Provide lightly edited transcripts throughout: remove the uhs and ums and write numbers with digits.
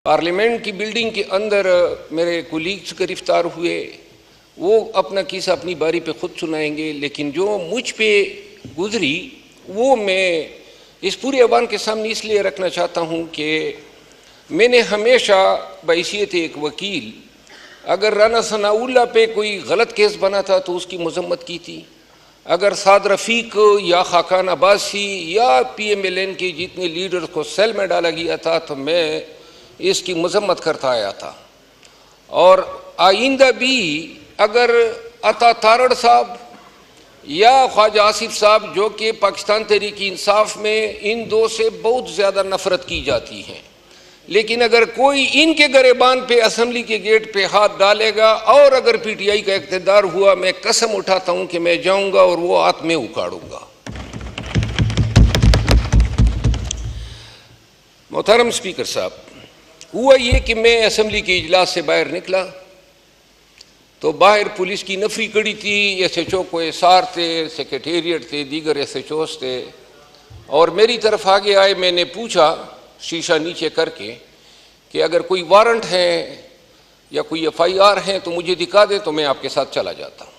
Parliament की building के अंदर मेरे कुलीग्स गिरफ्तार हुए। वो अपना किस्सा अपनी बारी पे खुद सुनाएंगे, लेकिन जो मुझ पे गुजरी वो मैं इस पूरे अवाम के सामने इसलिए रखना चाहता हूँ कि मैंने हमेशा बहैसियत एक वकील, अगर राना सनाउल्लाह पे कोई गलत केस बना था तो उसकी मजम्मत की थी। अगर साद रफ़ीक या खाकान अब्बासी या PMLN के जितने लीडर्स को सेल में डाला गया था तो मैं इसकी मजम्मत करता आया था। और आइंदा भी अगर अता तारड़ साहब या ख्वाजा आसिफ साहब, जो कि पाकिस्तान तहरीक इंसाफ में इन दो से बहुत ज़्यादा नफ़रत की जाती हैं, लेकिन अगर कोई इनके गरेबान पे असम्बली के गेट पे हाथ डालेगा और अगर PTI का इक़्तिदार हुआ, मैं कसम उठाता हूँ कि मैं जाऊँगा और वो हाथ में उखाड़ूंगा। मोहतरम स्पीकर साहब, हुआ ये कि मैं असम्बली के इजलास से बाहर निकला तो बाहर पुलिस की नफरी कड़ी थी। SHO को SR थे, सेक्रेटेरिएट थे, दीगर SHOs थे और मेरी तरफ आगे आए। मैंने पूछा शीशा नीचे करके कि अगर कोई वारंट है या कोई FIR है तो मुझे दिखा दे, तो मैं आपके साथ चला जाता हूँ।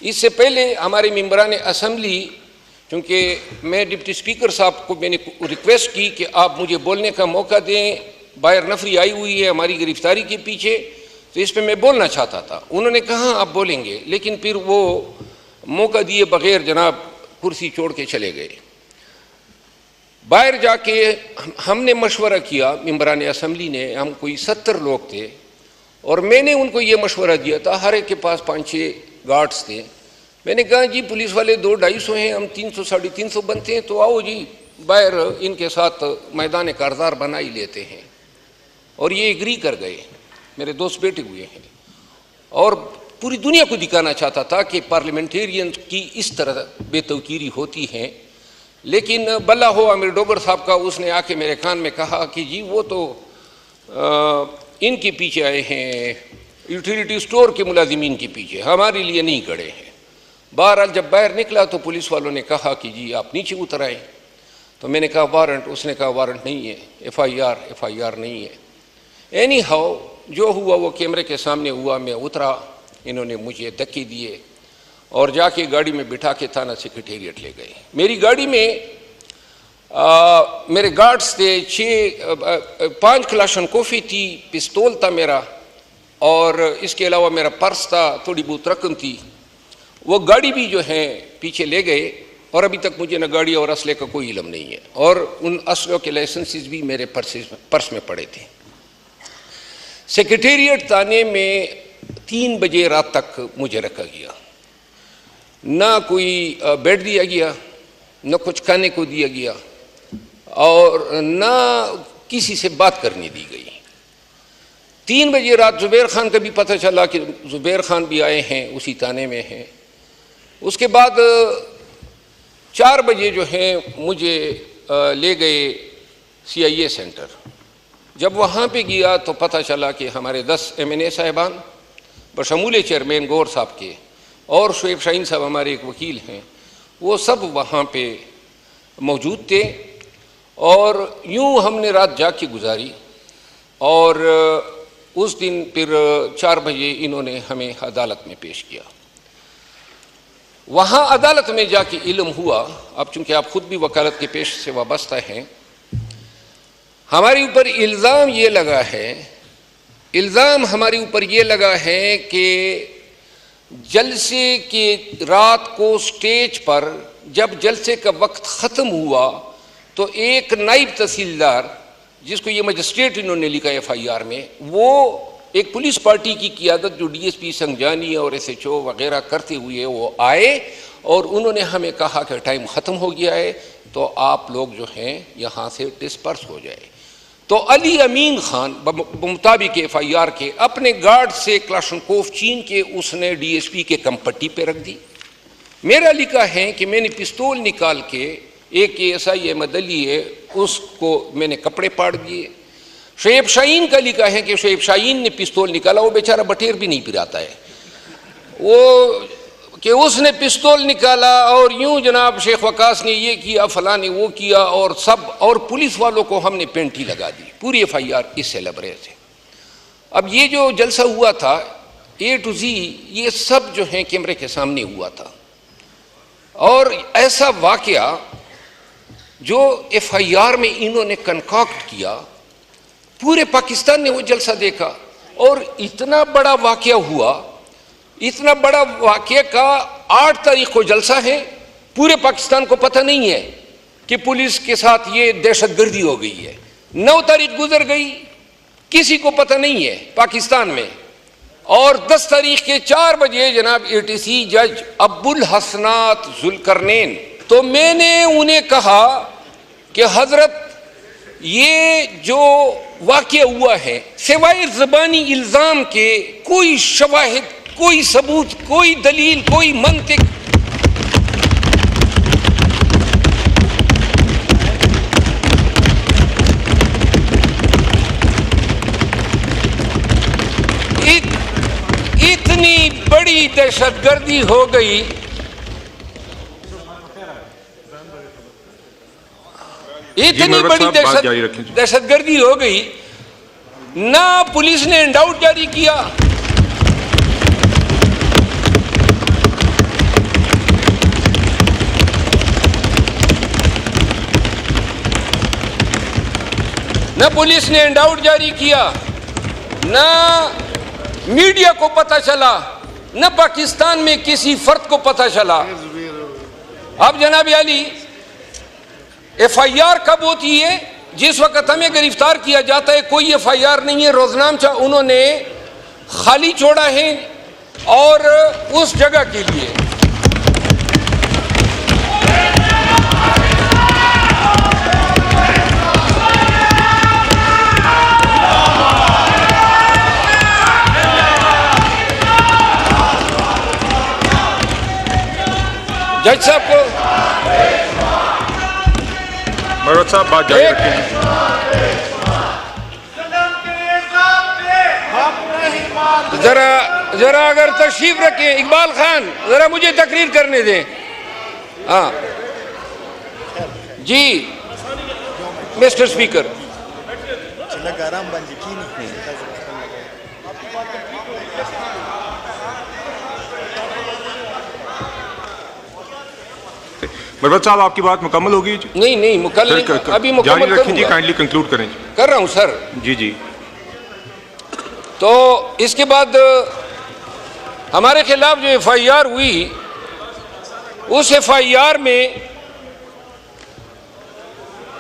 इससे पहले हमारे मेंबरान असम्बली, चूँकि मैं डिप्टी स्पीकर साहब को मैंने रिक्वेस्ट की कि आप मुझे बोलने का मौका दें, बाहर नफरी आई हुई है हमारी गिरफ्तारी के पीछे, तो इस पर मैं बोलना चाहता था। उन्होंने कहा आप बोलेंगे, लेकिन फिर वो मौका दिए बगैर जनाब कुर्सी छोड़ के चले गए। बाहर जाके हमने मशवरा किया, मेंबरान असम्बली ने, हम कोई 70 लोग थे और मैंने उनको ये मशवरा दिया था। हर एक के पास 5-6 गार्ड्स थे। मैंने कहा जी पुलिस वाले 200-250 हैं, हम 300-350 बनते हैं, तो आओ जी बाहर इनके साथ मैदान कारज़ार बना ही लेते हैं। और ये एग्री कर गए। मेरे दोस्त बैठे हुए हैं और पूरी दुनिया को दिखाना चाहता था कि पार्लियामेंटेरियन की इस तरह बेतौकीरी होती है। लेकिन बल्ला हो आमिर डोगर साहब का, उसने आके मेरे कान में कहा कि जी वो तो इनके पीछे आए हैं, यूटिलिटी स्टोर के मुलाजिमीन के पीछे, हमारे लिए नहीं खड़े हैं। बहरहाल जब बाहर निकला तो पुलिस वालों ने कहा कि जी आप नीचे उतर आए। तो मैंने कहा वारंट, उसने कहा वारंट नहीं है, FIR नहीं है। एनी हाउ जो हुआ वो कैमरे के सामने हुआ। मैं उतरा, इन्होंने मुझे धक्के दिए और जाके गाड़ी में बिठा के थाना सेक्रेटेरिएट ले गए। मेरी गाड़ी में मेरे गार्ड्स थे, 5 क्लाशन कॉफ़ी थी, पिस्तौल था मेरा और इसके अलावा मेरा पर्स था, थोड़ी बहुत रकम थी। वो गाड़ी भी जो है पीछे ले गए और अभी तक मुझे न गाड़ी और असले का कोई इल्म नहीं है और उन असलों के लाइसेंसेस भी मेरे पर्स में पड़े थे। सेक्रेटेरिएट थाने में 3 बजे रात तक मुझे रखा गया। ना कोई बेड दिया गया, न कुछ खाने को दिया गया और ना किसी से बात करने दी गई। 3 बजे रात जुबैर खान का भी पता चला कि जुबैर खान भी आए हैं, उसी थाने में हैं। उसके बाद 4 बजे जो है मुझे ले गए CIA सेंटर। जब वहाँ पे गया तो पता चला कि हमारे 10 MNA साहिबान बशमूल चेयरमैन गौर साहब के और शुएब शाहीन साहब हमारे एक वकील हैं, वो सब वहाँ पे मौजूद थे। और यूँ हमने रात जाग के गुजारी और उस दिन फिर 4 बजे इन्होंने हमें अदालत में पेश किया। वहाँ अदालत में जाके इल्म हुआ, अब चूँकि आप ख़ुद भी वकालत के पेश से वाबस्ता हैं, हमारे ऊपर इल्ज़ाम ये लगा है, हमारे ऊपर ये लगा है कि जलसे के रात को स्टेज पर जब जलसे का वक्त ख़त्म हुआ तो एक नायब तहसीलदार, जिसको ये मजिस्ट्रेट इन्होंने लिखा FIR में, वो एक पुलिस पार्टी की क़ियादत जो DSP संगजानी और SHO वगैरह करते हुए वो आए और उन्होंने हमें कहा कि टाइम ख़त्म हो गया है तो आप लोग जो हैं यहाँ से डिस्पर्स हो जाए। तो अली अमीन खान मुताबिक FIR के अपने गार्ड से क्लाशनकोफ छीन के उसने DSP के कम पट्टी पे रख दी। मेरा लिखा है कि मैंने पिस्तौल निकाल के एक ASI अहमद अली है उसको मैंने कपड़े पाड़ दिए। शुएब शाहीन का लिखा है कि शुएब शाहीन ने पिस्तौल निकाला, वो बेचारा बटेर भी नहीं पिराता है, वो कि उसने पिस्तौल निकाला और यूं जनाब शेख वकास ने ये किया, फलां ने वो किया और सब, और पुलिस वालों को हमने पेंटी लगा दी। पूरी FIR इससे लबरेज है। अब ये जो जलसा हुआ था A to Z, ये सब जो है कैमरे के सामने हुआ था, और ऐसा वाकया जो FIR में इन्होंने कंकॉक्ट किया, पूरे पाकिस्तान ने वो जलसा देखा, और इतना बड़ा वाकया हुआ, इतना बड़ा वाकया का 8 तारीख को जलसा है, पूरे पाकिस्तान को पता नहीं है कि पुलिस के साथ ये दहशतगर्दी हो गई है। 9 तारीख गुजर गई, किसी को पता नहीं है पाकिस्तान में, और 10 तारीख के 4 बजे जनाब ATC जज अब्दुल हसनात जुल्करनैन, तो मैंने उन्हें कहा कि हजरत ये जो वाकया हुआ है सिवाय ज़बानी इल्ज़ाम के कोई शवाहिद, कोई सबूत, कोई दलील, कोई मंतिक इतनी बड़ी दहशतगर्दी हो गई, इतनी बड़ी दहशतगर्दी हो गई, ना पुलिस ने इंडाउट जारी किया, ना पुलिस ने इंडाउट जारी किया, ना मीडिया को पता चला, न पाकिस्तान में किसी फर्द को पता चला। अब जनाब अली FIR कब होती है? जिस वक्त हमें गिरफ्तार किया जाता है कोई FIR नहीं है, रोजनामचा उन्होंने खाली छोड़ा है और उस जगह के लिए जज साहब को मरवत साहब बात जारी रखें। जरा अगर तशरीफ रखें, इकबाल खान जरा मुझे तकरीर करने दें। हाँ जी मिस्टर स्पीकर। मरवत साहब आपकी बात मुकम्मल होगी? नहीं मुकम्मल नहीं, अभी मुकम्मल जारी रखें जी, काइंडली कंक्लूड करें। कर रहा हूं सर। जी। तो इसके बाद हमारे खिलाफ जो FIR हुई, उस FIR में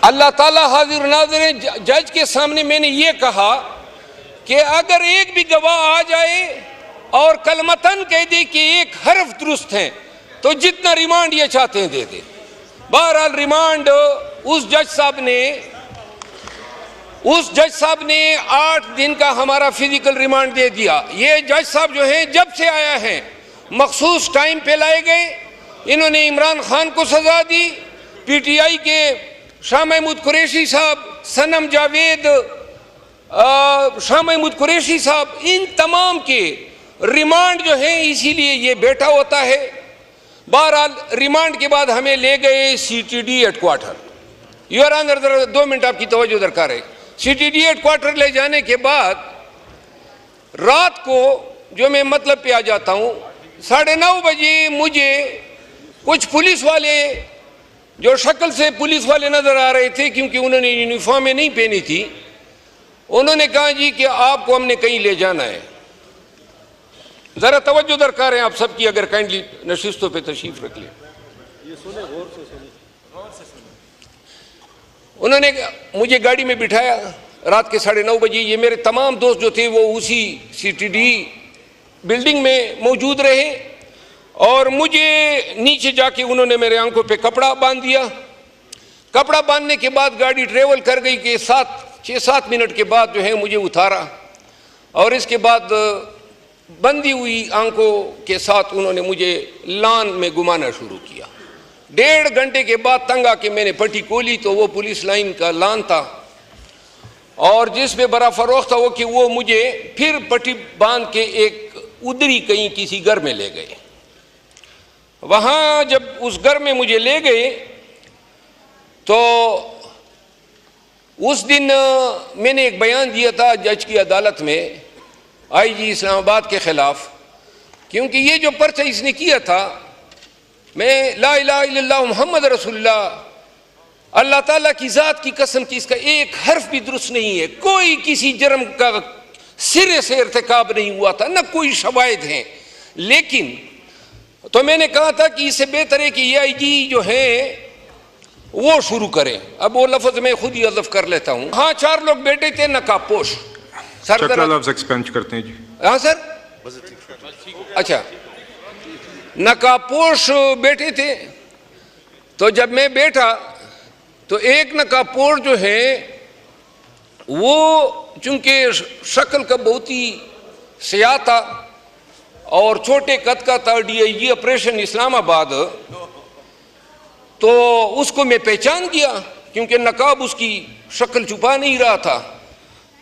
अल्लाह ताला हाजिर नाज़िर है, जज के सामने मैंने ये कहा कि अगर एक भी गवाह आ जाए और कलमतन कह दे कि एक हर्फ दुरुस्त है तो जितना रिमांड ये चाहते हैं दे दे। बहरहाल रिमांड उस जज साहब ने 8 दिन का हमारा फिजिकल रिमांड दे दिया। ये जज साहब जो हैं जब से आया है मखसूस टाइम पे लाए गए, इन्होंने इमरान खान को सजा दी, PTI के शाह महमूद कुरैशी साहब, सनम जावेद, शाह महमूद कुरैशी साहब, इन तमाम के रिमांड जो है इसीलिए ये बैठा होता है। बहरहाल रिमांड के बाद हमें ले गए CTD हेडक्वार्टर। यूर ऑनर जरा 2 मिनट आपकी तवज्जो दरकार है। CTD हेडक्वार्टर ले जाने के बाद रात को जो मैं मतलब पे आ जाता हूँ, 9:30 बजे मुझे कुछ पुलिस वाले जो शक्ल से पुलिस वाले नजर आ रहे थे क्योंकि उन्होंने यूनिफॉर्में नहीं पहनी थी, उन्होंने कहा जी कि आपको हमने कहीं ले जाना है। जरा तवज्जो दरकार है आप सबकी, अगर काइंडली नशिस्तों पे तशरीफ रख लें। उन्होंने मुझे गाड़ी में बिठाया रात के 9:30 बजे। ये मेरे तमाम दोस्त जो थे वो उसी CTD बिल्डिंग में मौजूद रहे और मुझे नीचे जाके उन्होंने मेरे आंखों पे कपड़ा बांध दिया। कपड़ा बांधने के बाद गाड़ी ट्रेवल कर गई कि 6-7 मिनट के बाद जो है मुझे उतारा और इसके बाद बंदी हुई आंखों के साथ उन्होंने मुझे लान में घुमाना शुरू किया। 1.5 घंटे के बाद तंग आके मैंने पट्टी खोली तो वो पुलिस लाइन का लान था और जिसमें बड़ा फरोख था वो कि वो मुझे फिर पट्टी बांध के एक उधरी कहीं किसी घर में ले गए। वहाँ जब उस घर में मुझे ले गए तो उस दिन मैंने एक बयान दिया था जज की अदालत में, आईजी इस्लामाबाद के ख़िलाफ़, क्योंकि ये जो पर्चा इसने किया था, मैं ला इलाहा इल्लल्लाह मुहम्मद रसूलुल्लाह, अल्लाह ताला की ज़ात की कसम की इसका एक हर्फ भी दुरुस्त नहीं है, कोई किसी जुर्म का सिरे से इर्तिकाब नहीं हुआ था, न कोई शवाहिद हैं। लेकिन तो मैंने कहा था कि इससे बेहतर है कि ये आईजी जो है वो शुरू करें। अब वो लफ्ज़ मैं खुद ही अज़फ कर लेता हूँ। हाँ, 4 लोग बैठे थे नकाबपोश। सर लफ्ज़ एक्सपेंड करते हैं जी। हाँ सर, अच्छा, नकाबपोश बैठे थे। तो जब मैं बैठा तो एक नकाबपोश जो है वो चूंकि शक्ल का बहुत ही सयाह था और छोटे कद का था, DIG ऑपरेशन इस्लामाबाद, तो उसको मैं पहचान गया क्योंकि नकाब उसकी शक्ल छुपा नहीं रहा था।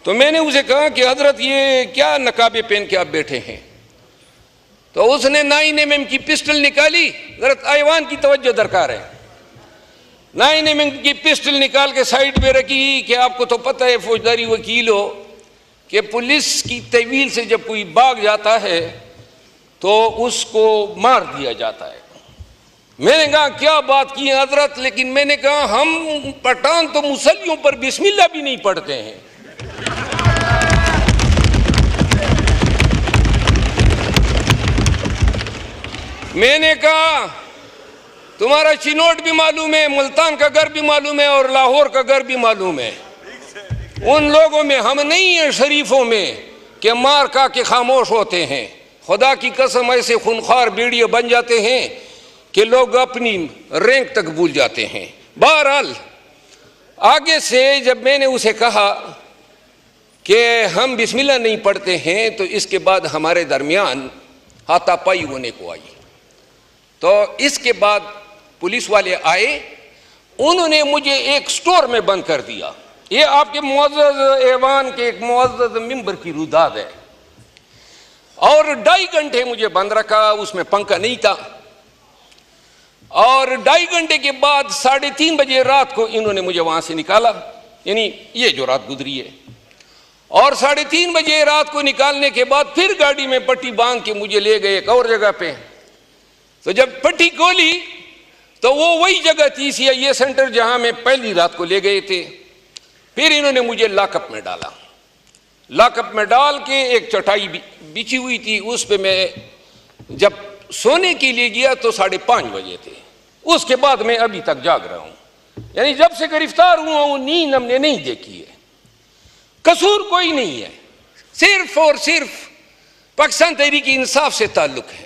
तो मैंने उसे कहा कि हजरत ये क्या नकाबे पहन के आप बैठे हैं? तो उसने 9mm की पिस्टल निकाली। हजरत ऐवान की तवज्जो दरकार है। 9mm की पिस्टल निकाल के साइड पे रखी कि आपको तो पता है फौजदारी वकील हो कि पुलिस की तहवील से जब कोई भाग जाता है तो उसको मार दिया जाता है। मैंने कहा क्या बात की है हजरत, लेकिन मैंने कहा हम पठान तो मुसल्लियों पर बिस्मिल्लाह भी नहीं पढ़ते हैं। मैंने कहा तुम्हारा चिनोट भी मालूम है, मुल्तान का घर भी मालूम है और लाहौर का घर भी मालूम है। उन लोगों में हम नहीं हैं शरीफों में कि मार का के खामोश होते हैं। खुदा की कसम ऐसे खूनख्वार भेड़िए बन जाते हैं कि लोग अपनी रैंक तक भूल जाते हैं। बहरहाल आगे से जब मैंने उसे कहा कि हम बिस्मिल्लाह नहीं पढ़ते हैं तो इसके बाद हमारे दरमियान हाथापाई होने को आई। तो इसके बाद पुलिस वाले आए, उन्होंने मुझे एक स्टोर में बंद कर दिया। ये आपके मुअज़्ज़ज़ ऐवान के एक मुअज़्ज़ज़ मिंबर की रुदाद है। और 2.5 घंटे मुझे बंद रखा, उसमें पंखा नहीं था। और 2.5 घंटे के बाद 3:30 बजे रात को इन्होंने मुझे वहां से निकाला, यानी ये जो रात गुजरी है। और 3:30 बजे रात को निकालने के बाद फिर गाड़ी में पट्टी बांध के मुझे ले गए एक और जगह पे। तो जब पट्टी खोली तो वो वही जगह थी CIA सेंटर जहां मैं पहली रात को ले गए थे। फिर इन्होंने मुझे लॉकअप में डाला। लॉकअप में डाल के एक चटाई बिछी हुई थी, उस पे मैं जब सोने के लिए गया तो 5:30 बजे थे। उसके बाद मैं अभी तक जाग रहा हूं, यानी जब से गिरफ्तार हुआ हूं नींद हमने नहीं देखी है। कसूर कोई नहीं है, सिर्फ और सिर्फ पाकिस्तान तहरीक इंसाफ से ताल्लुक है।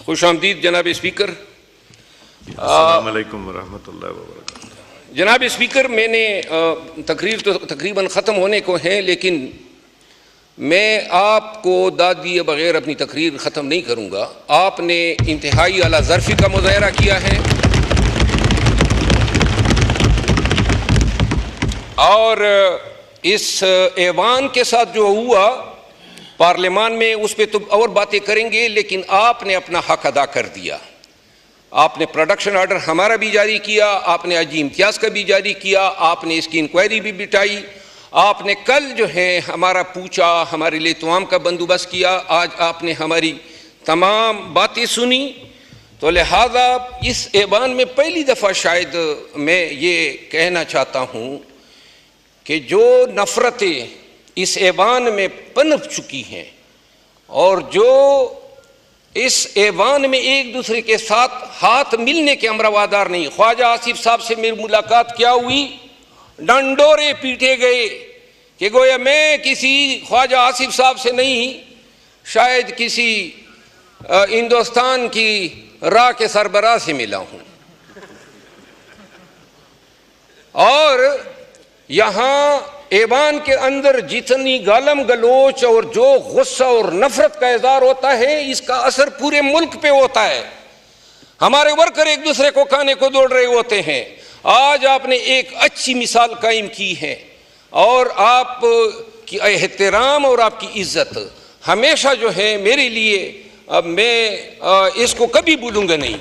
खुश आमदीद जनाब स्पीकर। अस्सलाम वालेकुम वरहमतुल्लाहि वबरकातुहू। जनाब स्पीकर, मैंने तकरीर तो तकरीबन ख़त्म होने को है, लेकिन मैं आपको दाद दिए बगैर अपनी तकरीर ख़त्म नहीं करूँगा। आपने इंतहाई आला ज़र्फ़ी का मुज़ाहरा किया है और इस ऐवान के साथ जो हुआ पार्लियामान में उस पर तो और बातें करेंगे, लेकिन आपने अपना हक अदा कर दिया। आपने प्रोडक्शन ऑर्डर हमारा भी जारी किया, आपने अजी इम्तियाज़ का भी जारी किया, आपने इसकी इंक्वायरी भी बिठाई, आपने कल जो है हमारा पूछा, हमारे लिए तमाम का बंदोबस्त किया, आज आपने हमारी तमाम बातें सुनी। तो लिहाजा इस ऐवान में पहली दफ़ा शायद मैं ये कहना चाहता हूँ कि जो नफ़रतें इस ऐवान में पनप चुकी हैं और जो इस ऐवान में एक दूसरे के साथ हाथ मिलने के अमरवादार नहीं। ख्वाजा आसिफ साहब से मेरी मुलाकात क्या हुई, डंडोरे पीटे गए कि गोया मैं किसी ख्वाजा आसिफ साहब से नहीं, शायद किसी हिंदुस्तान की राह के सरबराह से मिला हूँ। और यहाँ ऐवान के अंदर जितनी गालम गलोच और जो गुस्सा और नफरत का इज़हार होता है, इसका असर पूरे मुल्क पे होता है। हमारे वर्कर एक दूसरे को खाने को दौड़ रहे होते हैं। आज आपने एक अच्छी मिसाल कायम की है और आप की एहतराम और आपकी इज्जत हमेशा जो है मेरे लिए, अब मैं इसको कभी भूलूंगा नहीं।